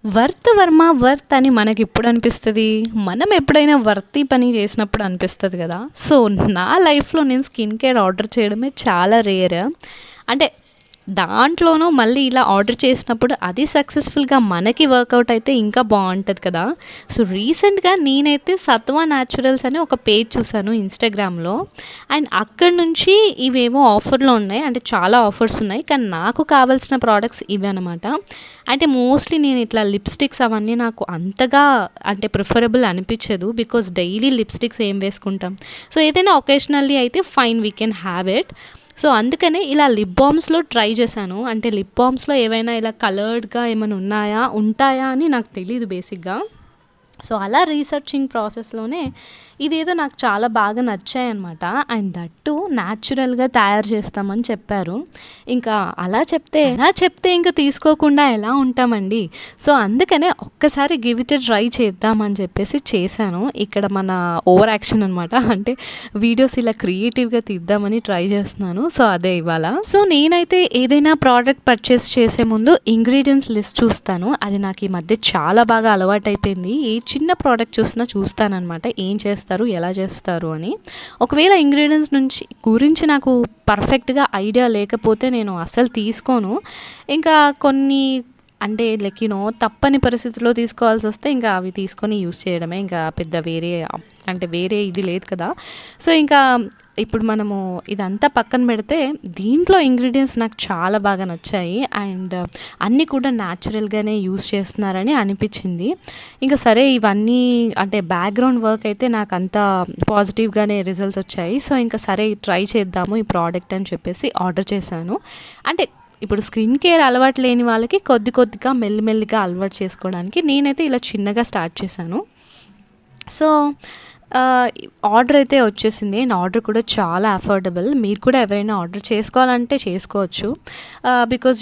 Worth అని మనకిప్పుడు అనిపిస్తది. మనం ఎప్పుడైనా వర్తీ పని చేసినప్పుడు అనిపిస్తది గదా! సో, నా లైఫ్‌లో నేను స్కిన్ కేర్ ఆర్డర్ చేయడమే చాలా రేర్. అంటే దాంట్లోనూ మళ్ళీ ఇలా ఆర్డర్ చేసినప్పుడు అది సక్సెస్‌ఫుల్‌గా మనకి వర్కౌట్ అయితే ఇంకా బావుంటది కదా! సో, రీసెంట్‌గా నేనైతే సత్వ న్యాచురల్స్ అని ఒక పేజ్ చూసాను ఇన్‌స్టాగ్రామ్‌లో. అండ్ అక్కడి నుంచి ఇవేమో ఆఫర్‌లో ఉన్నాయి. అంటే చాలా ఆఫర్స్ ఉన్నాయి. కానీ నాకు కావాల్సిన ప్రొడక్ట్స్ ఇవే అనమాట. అయితే మోస్ట్లీ నేను ఇట్లా లిప్స్టిక్స్ అవన్నీ నాకు అంతగా అంటే ప్రిఫరబుల్ అనిపించదు. బికాజ్ డైలీ లిప్స్టిక్స్ ఏం వేసుకుంటాం. సో, ఏదైనా ఒకేషనల్లీ అయితే fine we can have it. So, అందుకనే ఇలా లిప్ బామ్స్‌లో ట్రై చేశాను. అంటే లిప్ బామ్స్‌లో ఏవైనా ఇలా కలర్డ్‌గా ఏమైనా ఉంటాయా అని నాకు తెలీదు బేసిక్‌గా. సో, అలా రీసెర్చింగ్ ప్రాసెస్‌లోనే ఇదేదో నాకు చాలా బాగా నచ్చాయన్నమాట. అండ్ దట్ టూ న్యాచురల్‌గా తయారు చేస్తామని చెప్పారు. ఇంకా అలా చెప్తే ఇంక తీసుకోకుండా ఎలా ఉంటామండి. సో, అందుకనే ఒక్కసారి గివ్ ఇట్ ఎ ట్రై చేద్దామని చెప్పేసి చేశాను. ఇక్కడ మన ఓవర్ యాక్షన్ అనమాట. అంటే వీడియోస్ ఇలా క్రియేటివ్‌గా తీద్దామని ట్రై చేస్తున్నాను. సో, అదే ఇవాళ. సో, నేనైతే ఏదైనా ప్రోడక్ట్ పర్చేస్ చేసే ముందు ఇంగ్రీడియెంట్స్ లిస్ట్ చూస్తాను. అది నాకు ఈ మధ్య చాలా బాగా అలవాటైపోయింది. ఏ చిన్న ప్రోడక్ట్ చూసినా చూస్తాననమాట. ఏం చేస్తారు, ఎలా చేస్తారు అని. ఒకవేళ ఇంగ్రీడియెంట్స్ గురించి నాకు పర్ఫెక్ట్‌గా ఐడియా లేకపోతే నేను అస్సలు తీసుకోను. ఇంకా కొన్ని అంటే తప్పని పరిస్థితిలో తీసుకోవాల్సొస్తే ఇంకా అవి తీసుకొని యూజ్ చేయడమే. ఇంకా పెద్ద వేరే ఇది లేదు కదా! సో, ఇంకా ఇప్పుడు మనము ఇదంతా పక్కన పెడితే దీంట్లో ఇంగ్రీడియెంట్స్ నాకు చాలా బాగా నచ్చాయి. అండ్ అన్నీ కూడా న్యాచురల్‌గానే యూజ్ చేస్తున్నారని అనిపించింది. ఇంకా సరే ఇవన్నీ అంటే బ్యాక్‌గ్రౌండ్ వర్క్ అయితే నాకంతా పాజిటివ్‌గానే రిజల్ట్స్ వచ్చాయి. సో, ఇంకా సరే ట్రై చేద్దాము ఈ ప్రోడక్ట్ అని చెప్పేసి ఆర్డర్ చేశాను. అంటే ఇప్పుడు స్కిన్ కేర్ అలవాటు లేని వాళ్ళకి కొద్దిగా మెల్లిమెల్లిగా అలవాటు చేసుకోవడానికి నేనైతే ఇలా చిన్నగా స్టార్ట్ చేశాను. సో, ఆర్డర్ అయితే వచ్చేసింది. అండ్ ఆర్డర్ కూడా చాలా అఫోర్డబుల్. మీరు కూడా ఎవరైనా ఆర్డర్ చేసుకోవాలంటే చేసుకోవచ్చు. బికాజ్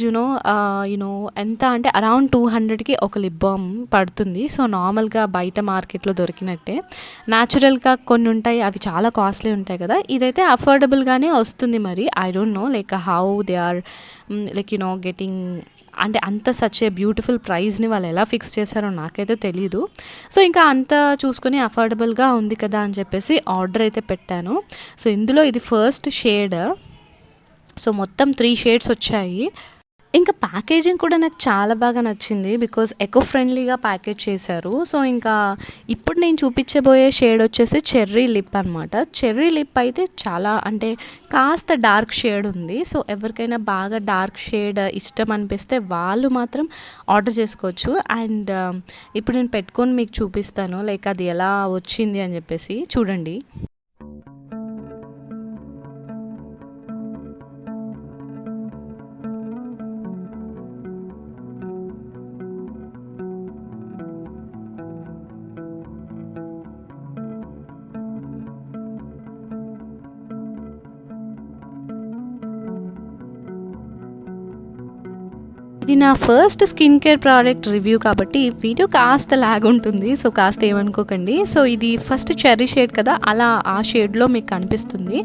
ఎంత అంటే అరౌండ్ 200కి ఒక లిప్ బామ్ పడుతుంది. సో, నార్మల్‌గా బయట మార్కెట్‌లో దొరికినట్టే. న్యాచురల్‌గా కొన్ని ఉంటాయి. అవి చాలా కాస్ట్లీ ఉంటాయి కదా! ఇదైతే అఫోర్డబుల్‌గానే వస్తుంది మరి. I don't know how they are getting అంటే అంత సచ్ ఏ బ్యూటిఫుల్ ప్రైస్‌ని వాళ్ళు ఎలా ఫిక్స్ చేశారో నాకైతే తెలీదు. సో, ఇంకా అంత చూసుకొని అఫోర్డబుల్‌గా ఉంది కదా అని చెప్పేసి ఆర్డర్ అయితే పెట్టాను. సో, ఇందులో ఇది ఫస్ట్ షేడ్. సో, మొత్తం 3 షేడ్స్ వచ్చాయి. ఇంకా ప్యాకేజింగ్ కూడా నాకు చాలా బాగా నచ్చింది. బికాజ్ ఎకో ఫ్రెండ్లీగా ప్యాకేజ్ చేశారు. సో, ఇంకా ఇప్పుడు నేను చూపించబోయే షేడ్ వచ్చేసి చెర్రీ లిప్ అనమాట. చెర్రీ లిప్ అయితే చాలా అంటే కాస్త డార్క్ షేడ్ ఉంది. సో, ఎవరికైనా బాగా డార్క్ షేడ్ ఇష్టం అనిపిస్తే వాళ్ళు మాత్రం ఆర్డర్ చేసుకోవచ్చు. అండ్ ఇప్పుడు నేను పెట్టుకొని మీకు చూపిస్తాను అది ఎలా వచ్చింది అని చెప్పేసి చూడండి. ఇది నా first skin care product review కాబట్టి వీడియో కాస్త లాగ్ ఉంటుంది. సో, కాస్త ఏమనుకోకండి. సో, ఇది ఫస్ట్ చెర్రీ షేడ్ కదా! అలా ఆ షేడ్‌లో మీకు కనిపిస్తుంది.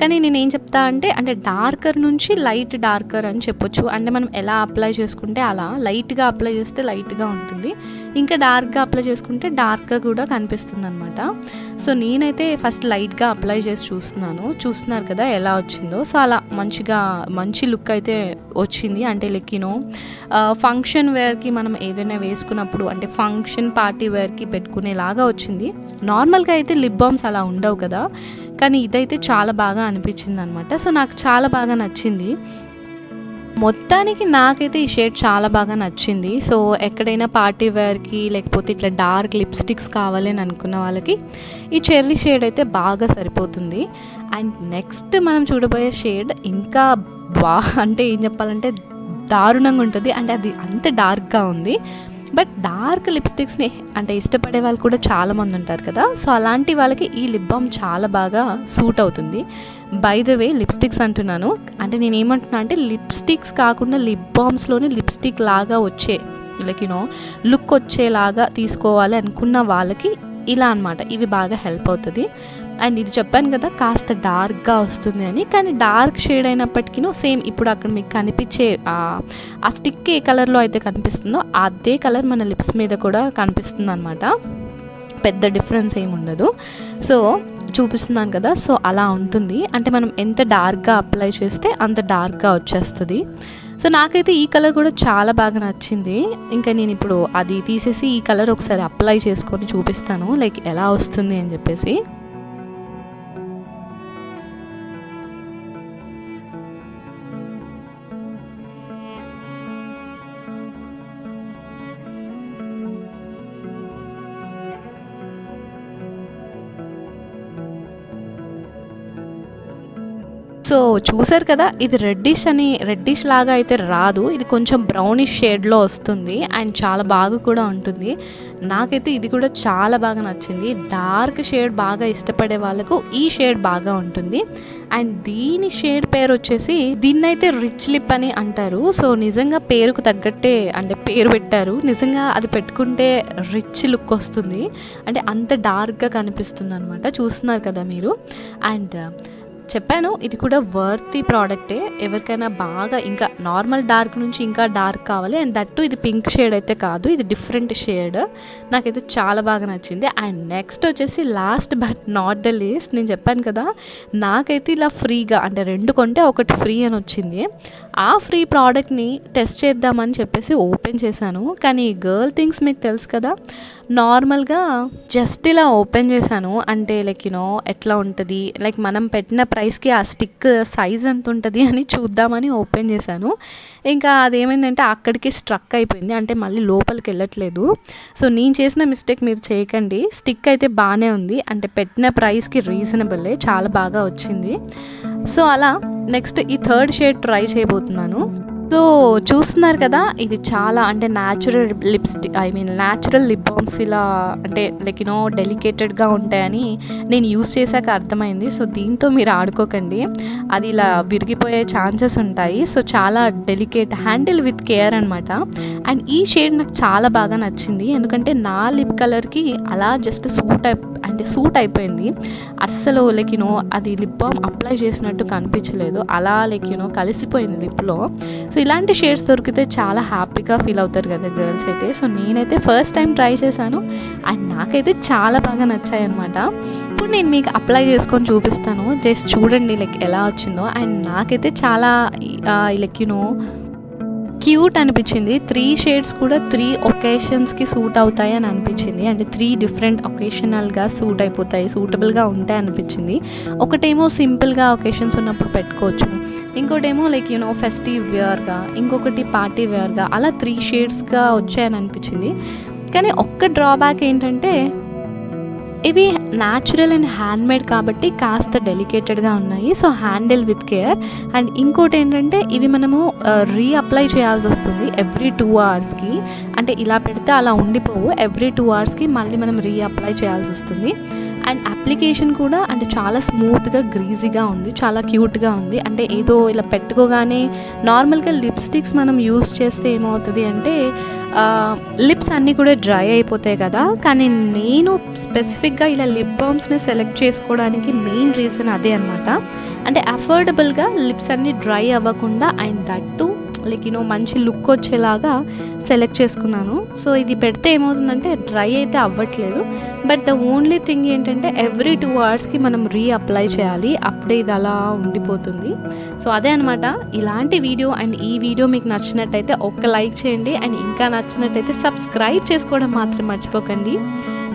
కానీ నేనేం చెప్తా అంటే డార్కర్ నుంచి లైట్ డార్కర్ అని చెప్పొచ్చు. అంటే మనం ఎలా అప్లై చేసుకుంటే అలా లైట్‌గా అప్లై చేస్తే లైట్‌గా ఉంటుంది. ఇంకా డార్క్‌గా అప్లై చేసుకుంటే డార్క్‌గా కూడా కనిపిస్తుందనమాట. సో, నేనైతే ఫస్ట్ లైట్‌గా అప్లై చేసి చూస్తున్నారు కదా ఎలా వచ్చిందో. సో, అలా మంచి లుక్ అయితే వచ్చింది. అంటే ఫంక్షన్ వేర్‌కి మనం ఏదైనా వేసుకున్నప్పుడు అంటే ఫంక్షన్ పార్టీ వేర్‌కి పెట్టుకునేలాగా వచ్చింది. నార్మల్‌గా అయితే లిప్ బామ్స్ అలా ఉండవు కదా! కానీ ఇదైతే చాలా బాగా అనిపించిందనమాట. సో, నాకు చాలా బాగా నచ్చింది. మొత్తానికి నాకైతే ఈ షేడ్ చాలా బాగా నచ్చింది. సో, ఎక్కడైనా పార్టీ వేర్‌కి లేకపోతే ఇట్లా డార్క్ లిప్‌స్టిక్స్ కావాలి అని అనుకున్న వాళ్ళకి ఈ చెర్రీ షేడ్ అయితే బాగా సరిపోతుంది. అండ్ నెక్స్ట్ మనం చూడబోయే షేడ్ ఇంకా అంటే ఏం చెప్పాలంటే దారుణంగా ఉంటుంది. అంటే అది అంత డార్క్‌గా ఉంది. బట్ డార్క్ లిప్స్టిక్స్ని అంటే ఇష్టపడే వాళ్ళు కూడా చాలామంది ఉంటారు కదా! సో, అలాంటి వాళ్ళకి ఈ లిప్ బామ్ చాలా బాగా సూట్ అవుతుంది. బై ద వే లిప్స్టిక్స్ అంటున్నాను. అంటే నేనేమంటున్నా అంటే లిప్స్టిక్స్ కాకుండా లిప్ బామ్స్‌లోనే లిప్స్టిక్ లాగా వచ్చే లుక్ వచ్చేలాగా తీసుకోవాలి అనుకున్న వాళ్ళకి ఇలా అనమాట. ఇవి బాగా హెల్ప్ అవుతుంది. అండ్ ఇది చెప్పాను కదా కాస్త డార్క్గా వస్తుంది అని, కానీ డార్క్ షేడ్ అయినప్పటికీ సేమ్ ఇప్పుడు అక్కడ మీకు కనిపించే ఆ స్టిక్ ఏ కలర్లో అయితే కనిపిస్తుందో అదే కలర్ మన లిప్స్ మీద కూడా కనిపిస్తుంది అనమాట. పెద్ద డిఫరెన్స్ ఏమి ఉండదు. సో చూపిస్తున్నాను కదా, సో అలా ఉంటుంది. అంటే మనం ఎంత డార్క్గా అప్లై చేస్తే అంత డార్క్గా వచ్చేస్తుంది. సో నాకైతే ఈ కలర్ కూడా చాలా బాగా నచ్చింది. ఇంకా నేను ఇప్పుడు అది తీసేసి ఈ కలర్ ఒకసారి అప్లై చేసుకొని చూపిస్తాను లైక్ ఎలా వస్తుంది అని చెప్పేసి. సో చూసారు కదా, ఇది రెడ్డిష్ లాగా అయితే రాదు, ఇది కొంచెం బ్రౌనిష్ షేడ్లో వస్తుంది అండ్ చాలా బాగా కూడా ఉంటుంది. నాకైతే ఇది కూడా చాలా బాగా నచ్చింది. డార్క్ షేడ్ బాగా ఇష్టపడే వాళ్ళకు ఈ షేడ్ బాగా ఉంటుంది. అండ్ దీని షేడ్ పేరు వచ్చేసి దీన్నైతే రిచ్ లిప్ అని అంటారు. సో నిజంగా పేరుకు తగ్గట్టే అంటే పేరు పెట్టారు. నిజంగా అది పెట్టుకుంటే రిచ్ లుక్ వస్తుంది, అంటే అంత డార్క్గా కనిపిస్తుంది అనమాట. చూస్తున్నారు కదా మీరు. అండ్ చెప్పాను ఇది కూడా వర్తీ ప్రోడక్టే. ఎవరికైనా బాగా ఇంకా నార్మల్ డార్క్ నుంచి ఇంకా డార్క్ కావాలి, అండ్ దట్టు ఇది పింక్ షేడ్ అయితే కాదు, ఇది డిఫరెంట్ షేడ్. నాకైతే చాలా బాగా నచ్చింది. అండ్ నెక్స్ట్ వచ్చేసి last but not the least, నేను చెప్పాను కదా నాకైతే ఇలా ఫ్రీగా అంటే 2 కొంటే ఒకటి ఫ్రీ అని వచ్చింది. ఆ ఫ్రీ ప్రోడక్ట్ని టెస్ట్ చేద్దామని చెప్పేసి ఓపెన్ చేశాను. కానీ గర్ల్ థింగ్స్ మీకు తెలుసు కదా, నార్మల్గా జస్ట్ ఇలా ఓపెన్ చేశాను. అంటే లైక్ ఎట్లా ఉంటుంది, లైక్ మనం పెట్టిన ప్రైస్కి ఆ స్టిక్ సైజ్ ఎంత ఉంటుంది అని చూద్దామని ఓపెన్ చేశాను. ఇంకా అదేమైందంటే అక్కడికి స్ట్రక్ అయిపోయింది, అంటే మళ్ళీ లోపలికి వెళ్ళట్లేదు. సో నేను చేసిన మిస్టేక్ మీరు చేయకండి. స్టిక్ అయితే బాగానే ఉంది, అంటే పెట్టిన ప్రైస్కి రీజనబుల్లే, చాలా బాగా వచ్చింది. సో అలా నెక్స్ట్ ఈ 3rd షేడ్ ట్రై చేయబోతున్నాను. సో చూస్తున్నారు కదా, ఇది చాలా అంటే natural lipstick natural lip balms ఇలా అంటే లైక్ డెలికేటెడ్గా ఉంటాయని నేను యూస్ చేశాక అర్థమైంది. సో దీంతో మీరు ఆడుకోకండి, అది ఇలా విరిగిపోయే ఛాన్సెస్ ఉంటాయి. సో చాలా డెలికేట్, హ్యాండిల్ విత్ కేర్ అనమాట. అండ్ ఈ షేడ్ నాకు చాలా బాగా నచ్చింది, ఎందుకంటే నా లిప్ కలర్కి అలా జస్ట్ సూట్ అయిపోయింది. అస్సలు లైక్ అది లిప్ బామ్ అప్లై చేసినట్టు కనిపించలేదు, అలా లైక్ కలిసిపోయింది లిప్లో. సో ఇలాంటి షేడ్స్ దొరికితే చాలా హ్యాపీగా ఫీల్ అవుతారు కదా గర్ల్స్ అయితే. సో నేనైతే ఫస్ట్ టైం ట్రై చేశాను అండ్ నాకైతే చాలా బాగా నచ్చాయి అనమాట. ఇప్పుడు నేను మీకు అప్లై చేసుకొని చూపిస్తాను, జస్ట్ చూడండి లైక్ ఎలా వచ్చిందో. అండ్ నాకైతే చాలా లైక్ క్యూట్ అనిపించింది. 3 షేడ్స్ కూడా 3 ఒకేషన్స్కి సూట్ అవుతాయి అని అనిపించింది. అంటే 3 డిఫరెంట్ ఒకేషనల్గా సూటబుల్గా ఉంటాయి అనిపించింది. ఒకటేమో సింపుల్గా ఒకేషన్స్ ఉన్నప్పుడు పెట్టుకోవచ్చు, ఇంకోటేమో లైక్ ఫెస్టివ్ వేర్గా, ఇంకొకటి పార్టీ వేర్గా, అలా 3 షేడ్స్గా వచ్చాయని అనిపించింది. కానీ ఒక్క డ్రాబ్యాక్ ఏంటంటే ఇవి న్యాచురల్ అండ్ హ్యాండ్మేడ్ కాబట్టి కాస్త డెలికేటెడ్గా ఉన్నాయి. So handle with care. And ఇంకోటి ఏంటంటే ఇవి మనము రీఅప్లై చేయాల్సి వస్తుంది ఎవ్రీ 2 అవర్స్కి. అంటే ఇలా పెడితే అలా ఉండిపోవు, ఎవ్రీ 2 అవర్స్కి మళ్ళీ మనం రీఅప్లై చేయాల్సి వస్తుంది. అండ్ అప్లికేషన్ కూడా అంటే చాలా స్మూత్గా గ్రీజీగా ఉంది, చాలా క్యూట్గా ఉంది. అంటే ఏదో ఇలా పెట్టుకోగానే నార్మల్గా లిప్స్టిక్స్ మనం యూస్ చేస్తే ఏమవుతుంది అంటే లిప్స్ అన్నీ కూడా డ్రై అయిపోతాయి కదా. కానీ నేను స్పెసిఫిక్గా ఇలా లిప్ బామ్స్ని సెలెక్ట్ చేసుకోవడానికి మెయిన్ రీజన్ అదే అనమాట. అంటే అఫోర్డబుల్గా లిప్స్ అన్నీ డ్రై అవ్వకుండా అండ్ దట్టు లైక్ మంచి లుక్ వచ్చేలాగా సెలెక్ట్ చేసుకున్నాను. సో ఇది పెడితే ఏమవుతుందంటే డ్రై అయితే అవ్వట్లేదు, బట్ ద ఓన్లీ థింగ్ ఏంటంటే ఎవ్రీ 2 అవర్స్కి మనం రీఅప్లై చేయాలి, అప్పుడే ఇది అలా ఉండిపోతుంది. సో అదే అనమాట ఇలాంటి వీడియో. అండ్ ఈ వీడియో మీకు నచ్చినట్టయితే ఒక్క లైక్ చేయండి, అండ్ ఇంకా నచ్చినట్టయితే సబ్స్క్రైబ్ చేసుకోవడం మాత్రం మర్చిపోకండి.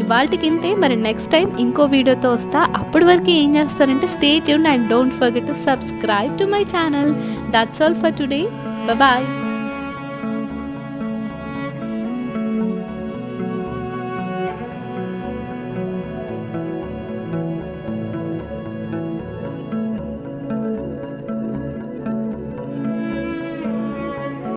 ఇవాళకి ఇంతే, మరి నెక్స్ట్ టైం ఇంకో వీడియోతో వస్తా. అప్పటి వరకు ఏం చేస్తారంటే stay tuned and don't forget to subscribe to my channel. That's all for today. Bye-bye.